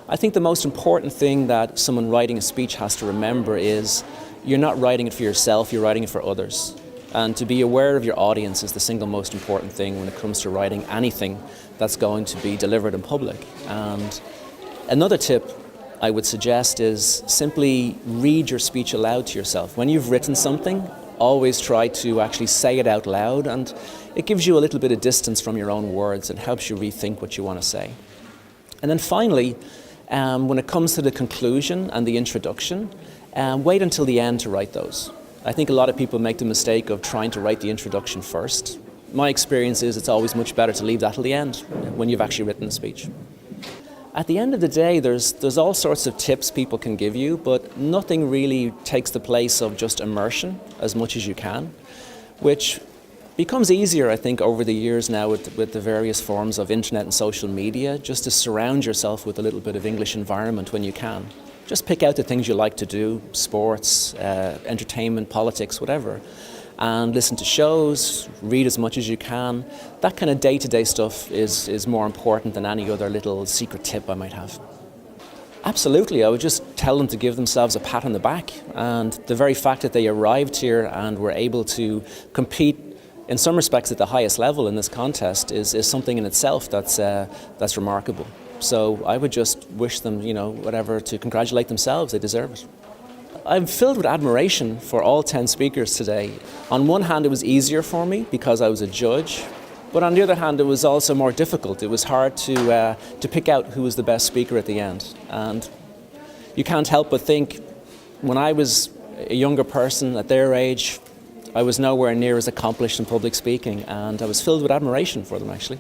I think the most important thing that someone writing a speech has to remember is you're not writing it for yourself, you're writing it for others. And to be aware of your audience is the single most important thing when it comes to writing anything that's going to be delivered in public. And another tip I would suggest is simply read your speech aloud to yourself. When you've written something, always try to actually say it out loud, and it gives you a little bit of distance from your own words and helps you rethink what you want to say. And then finally, when it comes to the conclusion and the introduction, wait until the end to write those. I think a lot of people make the mistake of trying to write the introduction first. My experience is it's always much better to leave that till the end when you've actually written the speech. At the end of the day, there's all sorts of tips people can give you, but nothing really takes the place of just immersion as much as you can, which becomes easier, I think, over the years now with the various forms of internet and social media, just to surround yourself with a little bit of English environment when you can. Just pick out the things you like to do, sports, entertainment, politics, whatever, and listen to shows, read as much as you can. That kind of day-to-day stuff is more important than any other little secret tip I might have. Absolutely, I would just tell them to give themselves a pat on the back, and the very fact that they arrived here and were able to compete in some respects at the highest level in this contest is something in itself that's remarkable. So I would just wish them, to congratulate themselves. They deserve it. I'm filled with admiration for all 10 speakers today. On one hand, it was easier for me because I was a judge, but on the other hand, it was also more difficult. It was hard to pick out who was the best speaker at the end. And you can't help but think, when I was a younger person at their age, I was nowhere near as accomplished in public speaking, and I was filled with admiration for them, actually.